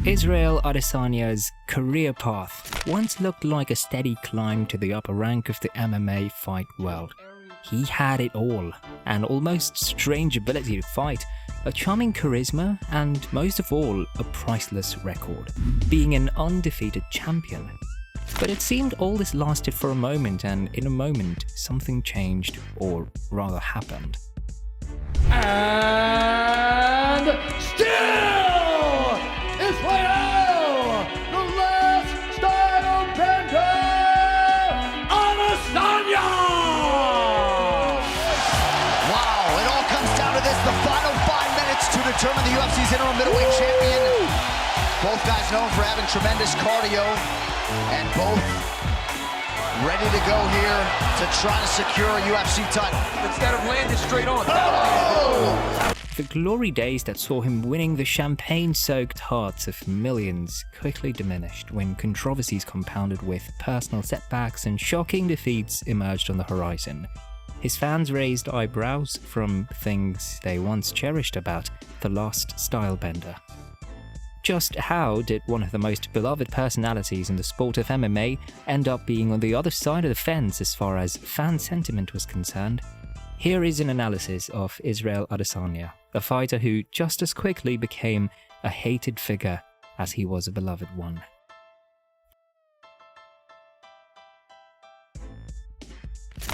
Israel Adesanya's career path once looked like a steady climb to the upper rank of the MMA fight world. He had it all, an almost strange ability to fight, a charming charisma, and most of all, a priceless record, being an undefeated champion. But it seemed all this lasted for a moment, and in a moment, something changed, or rather happened. And still, Israel, the last style bender, Adesanya! Wow, it all comes down to this, the final 5 minutes to determine the UFC's interim middleweight champion. Both guys known for having tremendous cardio, and both ready to go here to try to secure a UFC title. Instead of landing straight on. Oh! The glory days that saw him winning the champagne-soaked hearts of millions quickly diminished when controversies compounded with personal setbacks and shocking defeats emerged on the horizon. His fans raised eyebrows from things they once cherished about the last stylebender. Just how did one of the most beloved personalities in the sport of MMA end up being on the other side of the fence as far as fan sentiment was concerned? Here is an analysis of Israel Adesanya, a fighter who just as quickly became a hated figure as he was a beloved one.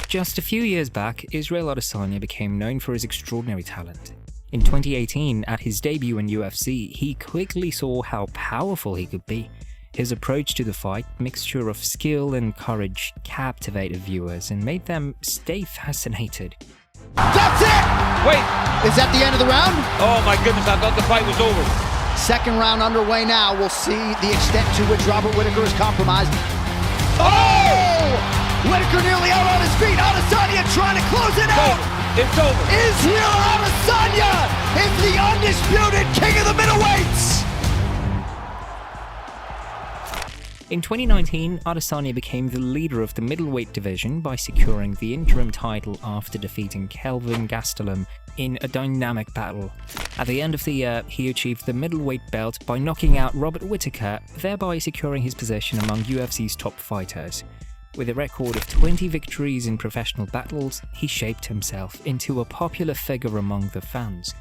Just a few years back, Israel Adesanya became known for his extraordinary talent. In 2018, at his debut in UFC, he quickly saw how powerful he could be. His approach to the fight, mixture of skill and courage, captivated viewers and made them stay fascinated. That's it! Wait, Is that the end of the round? oh my goodness, I thought the fight was over. Second round underway now. We'll see the extent to which Robert Whittaker is compromised. Oh! Whittaker nearly out on his feet. Adesanya trying to close it out. It's over. Israel Adesanya is the undisputed king of the middleweights. In 2019, Adesanya became the leader of the middleweight division by securing the interim title after defeating Kelvin Gastelum in a dynamic battle. At the end of the year, he achieved the middleweight belt by knocking out Robert Whittaker, thereby securing his position among UFC's top fighters. With a record of 20 victories in professional battles, he shaped himself into a popular figure among the fans.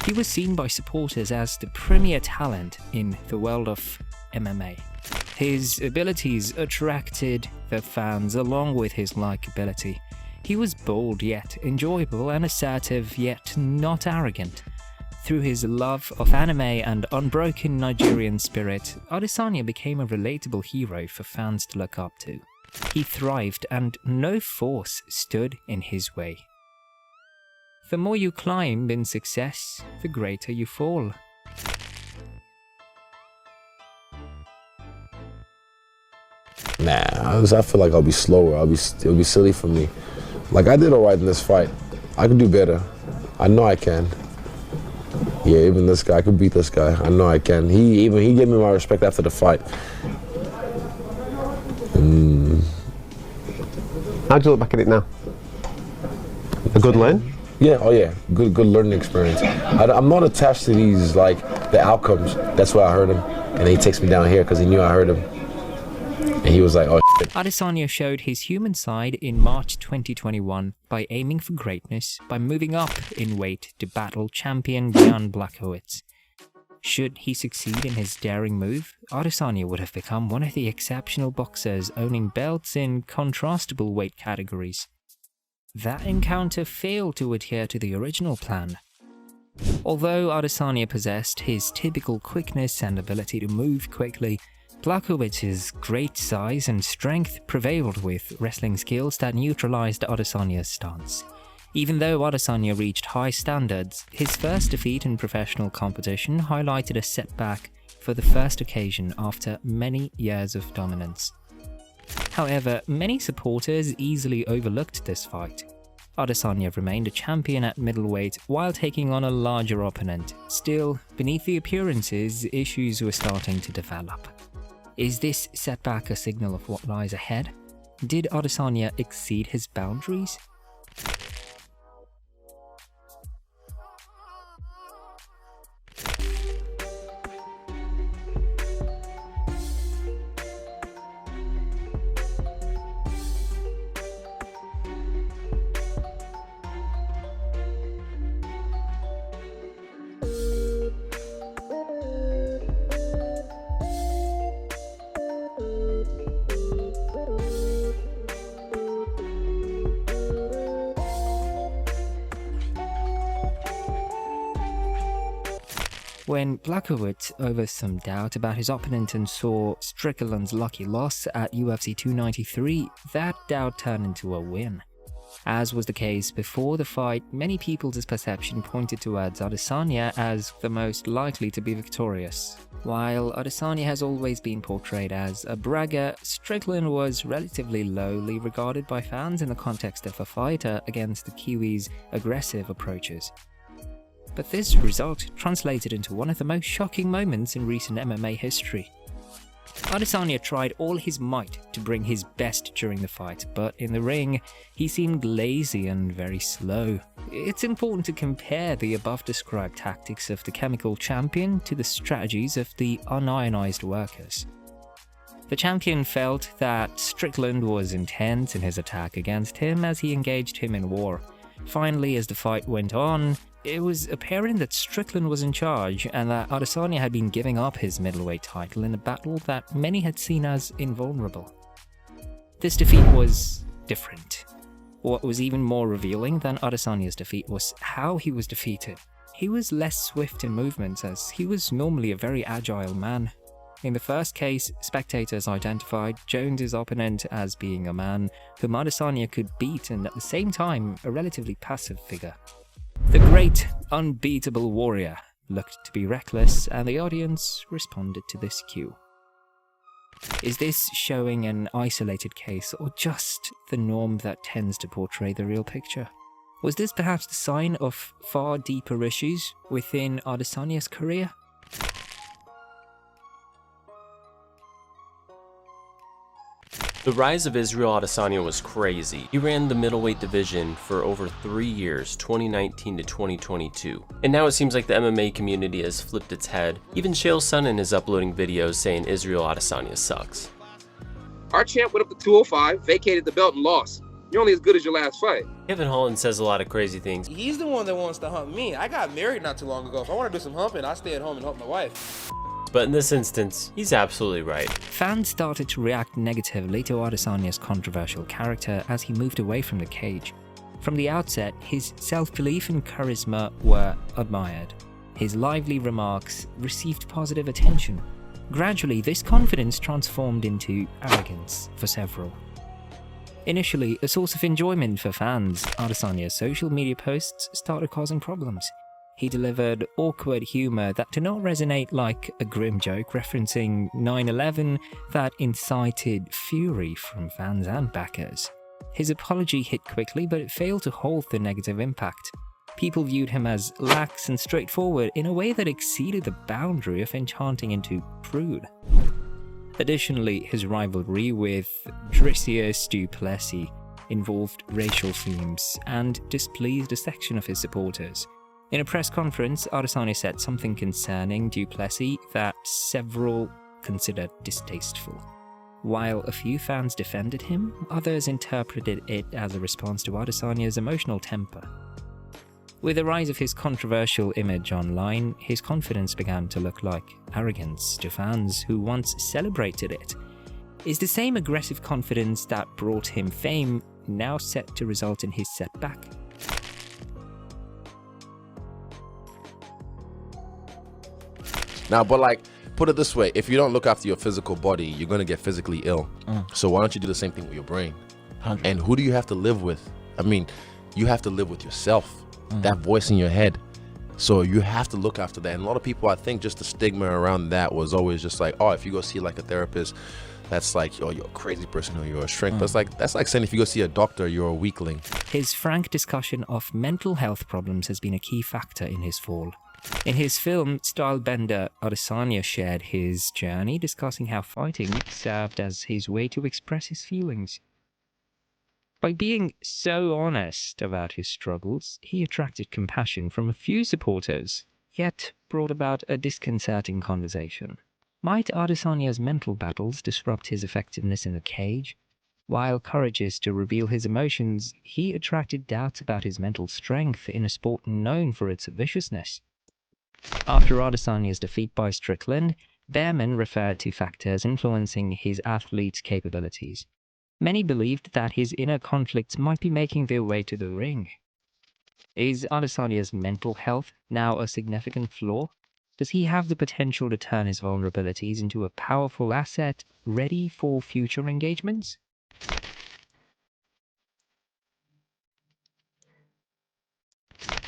He was seen by supporters as the premier talent in the world of MMA. His abilities attracted the fans along with his likability. He was bold yet enjoyable and assertive yet not arrogant. Through his love of anime and unbroken Nigerian spirit, Adesanya became a relatable hero for fans to look up to. He thrived and no force stood in his way. The more you climb in success, the greater you fall. Nah, I feel like I'll be slower. It'll be silly for me. Like, I did all right in this fight. I could do better. I know I can. Yeah, even this guy, I could beat this guy. I know I can. He gave me my respect after the fight. How'd you look back at it now? A good learn? Yeah, oh yeah, good learning experience. I'm not attached to these, like, the outcomes. That's why I hurt him. And then he takes me down here because he knew I hurt him. And he was like, oh shit. Adesanya showed his human side in March 2021 by aiming for greatness by moving up in weight to battle champion Jan Blachowicz. Should he succeed in his daring move, Adesanya would have become one of the exceptional boxers owning belts in contrastable weight categories. That encounter failed to adhere to the original plan. Although Adesanya possessed his typical quickness and ability to move quickly, Blachowicz's great size and strength prevailed with wrestling skills that neutralized Adesanya's stance. Even though Adesanya reached high standards, his first defeat in professional competition highlighted a setback for the first occasion after many years of dominance. However, many supporters easily overlooked this fight. Adesanya remained a champion at middleweight while taking on a larger opponent. Still, beneath the appearances, issues were starting to develop. Is this setback a signal of what lies ahead? Did Adesanya exceed his boundaries? When Blachowicz over some doubt about his opponent and saw Strickland's lucky loss at UFC 293, that doubt turned into a win. As was the case before the fight, many people's perception pointed towards Adesanya as the most likely to be victorious. While Adesanya has always been portrayed as a bragger, Strickland was relatively lowly regarded by fans in the context of a fighter against the Kiwi's aggressive approaches. But this result translated into one of the most shocking moments in recent MMA history. Adesanya tried all his might to bring his best during the fight, but in the ring, he seemed lazy and very slow. It's important to compare the above-described tactics of the chemical champion to the strategies of the unionized workers. The champion felt that Strickland was intense in his attack against him as he engaged him in war. Finally, as the fight went on, it was apparent that Strickland was in charge and that Adesanya had been giving up his middleweight title in a battle that many had seen as invulnerable. This defeat was different. What was even more revealing than Adesanya's defeat was how he was defeated. He was less swift in movements as he was normally a very agile man. In the first case, spectators identified Jones's opponent as being a man whom Adesanya could beat and at the same time a relatively passive figure. The great, unbeatable warrior looked to be reckless, and the audience responded to this cue. Is this showing an isolated case, or just the norm that tends to portray the real picture? Was this perhaps the sign of far deeper issues within Adesanya's career? The rise of Israel Adesanya was crazy. He ran the middleweight division for over 3 years, 2019 to 2022. And now it seems like the MMA community has flipped its head. Even Chael Sonnen is uploading videos saying Israel Adesanya sucks. Our champ went up to 205, vacated the belt, and lost. You're only as good as your last fight. Kevin Holland says a lot of crazy things. He's the one that wants to hump me. I got married not too long ago. If I want to do some humping, I stay at home and hump my wife. But in this instance, he's absolutely right. Fans started to react negatively to Adesanya's controversial character as he moved away from the cage. From the outset, his self-belief and charisma were admired. His lively remarks received positive attention. Gradually, this confidence transformed into arrogance for several. Initially a source of enjoyment for fans, Adesanya's social media posts started causing problems. He delivered awkward humor that did not resonate like a grim joke referencing 9/11 that incited fury from fans and backers. His apology hit quickly, but it failed to halt the negative impact. People viewed him as lax and straightforward in a way that exceeded the boundary of enchanting into prude. Additionally, his rivalry with Dricius du Plessis involved racial themes and displeased a section of his supporters. In a press conference, Adesanya said something concerning du Plessis that several considered distasteful. While a few fans defended him, others interpreted it as a response to Adesanya's emotional temper. With the rise of his controversial image online, his confidence began to look like arrogance to fans who once celebrated it. Is the same aggressive confidence that brought him fame now set to result in his setback? Now, but like, put it this way, if you don't look after your physical body, you're going to get physically ill. So why don't you do the same thing with your brain? 100. And who do you have to live with? I mean, you have to live with yourself, that voice in your head. So you have to look after that. And a lot of people, I think just the stigma around that was always just like, oh, if you go see like a therapist, that's like, oh, you're a crazy person or you're a shrink. But it's like, that's like saying if you go see a doctor, you're a weakling. His frank discussion of mental health problems has been a key factor in his fall. In his film, Stylebender, Adesanya shared his journey, discussing how fighting served as his way to express his feelings. By being so honest about his struggles, he attracted compassion from a few supporters, yet brought about a disconcerting conversation. Might Adesanya's mental battles disrupt his effectiveness in the cage? While courageous to reveal his emotions, he attracted doubts about his mental strength in a sport known for its viciousness. After Adesanya's defeat by Strickland, Behrman referred to factors influencing his athlete's capabilities. Many believed that his inner conflicts might be making their way to the ring. Is Adesanya's mental health now a significant flaw? Does he have the potential to turn his vulnerabilities into a powerful asset ready for future engagements?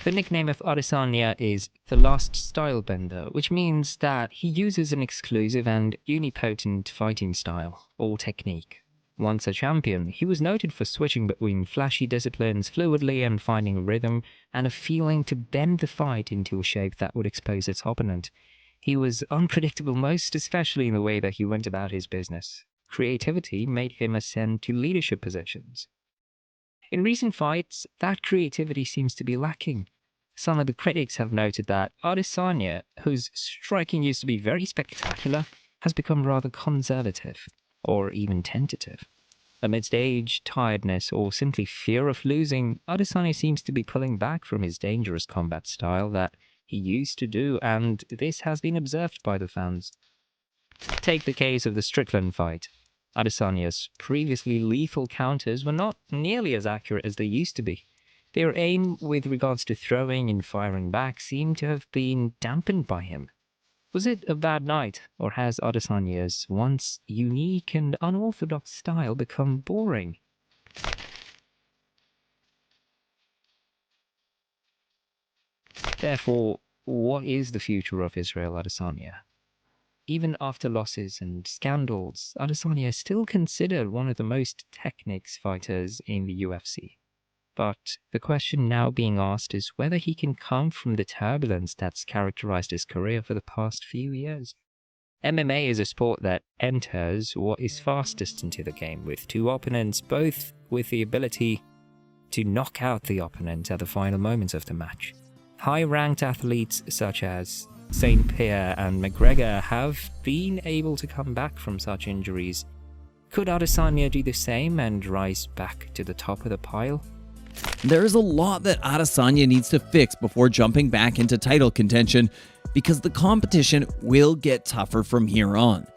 The nickname of Adesanya is the Last Stylebender, which means that he uses an exclusive and unipotent fighting style, or technique. Once a champion, he was noted for switching between flashy disciplines fluidly and finding a rhythm and a feeling to bend the fight into a shape that would expose its opponent. He was unpredictable, most especially in the way that he went about his business. Creativity made him ascend to leadership positions. In recent fights, that creativity seems to be lacking. Some of the critics have noted that Adesanya, whose striking used to be very spectacular, has become rather conservative, or even tentative. Amidst age, tiredness, or simply fear of losing, Adesanya seems to be pulling back from his dangerous combat style that he used to do, and this has been observed by the fans. Take the case of the Strickland fight. Adesanya's previously lethal counters were not nearly as accurate as they used to be. Their aim with regards to throwing and firing back seemed to have been dampened by him. Was it a bad night, or has Adesanya's once unique and unorthodox style become boring? Therefore, what is the future of Israel Adesanya? Even after losses and scandals, Adesanya is still considered one of the most technical fighters in the UFC. But the question now being asked is whether he can come from the turbulence that's characterized his career for the past few years. MMA is a sport that enters what is fastest into the game, with two opponents, both with the ability to knock out the opponent at the final moments of the match. High-ranked athletes such as St. Pierre and McGregor have been able to come back from such injuries. Could Adesanya do the same and rise back to the top of the pile? There is a lot that Adesanya needs to fix before jumping back into title contention, because the competition will get tougher from here on.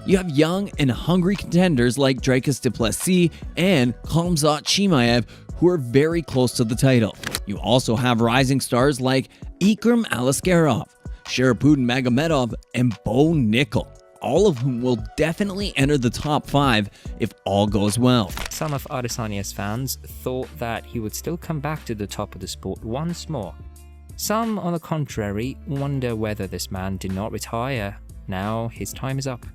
You have young and hungry contenders like Dricus du Plessis and Khamzat Chimaev who are very close to the title. You also have rising stars like Ikram Aliskerov, Sharapudin Magomedov, and Bo Nickel, all of whom will definitely enter the top 5 if all goes well. Some of Adesanya's fans thought that he would still come back to the top of the sport once more. Some, on the contrary, wonder whether this man did not retire. Now his time is up.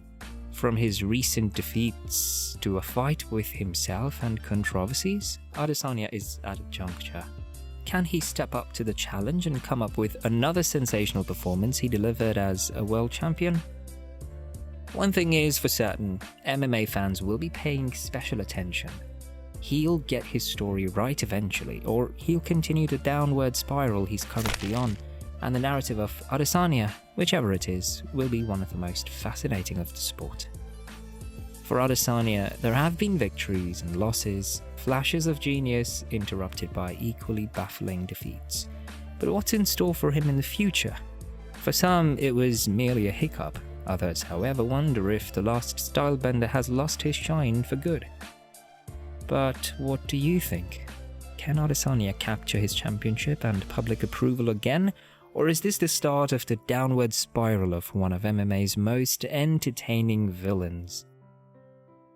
From his recent defeats to a fight with himself and controversies, Adesanya is at a juncture. Can he step up to the challenge and come up with another sensational performance he delivered as a world champion? One thing is for certain, MMA fans will be paying special attention. He'll get his story right eventually, or he'll continue the downward spiral he's currently on, and the narrative of Adesanya, whichever it is, will be one of the most fascinating of the sport. For Adesanya, there have been victories and losses, flashes of genius interrupted by equally baffling defeats. But what's in store for him in the future? For some, it was merely a hiccup. Others, however, wonder if the last stylebender has lost his shine for good. But what do you think? Can Adesanya capture his championship and public approval again? Or is this the start of the downward spiral of one of MMA's most entertaining villains?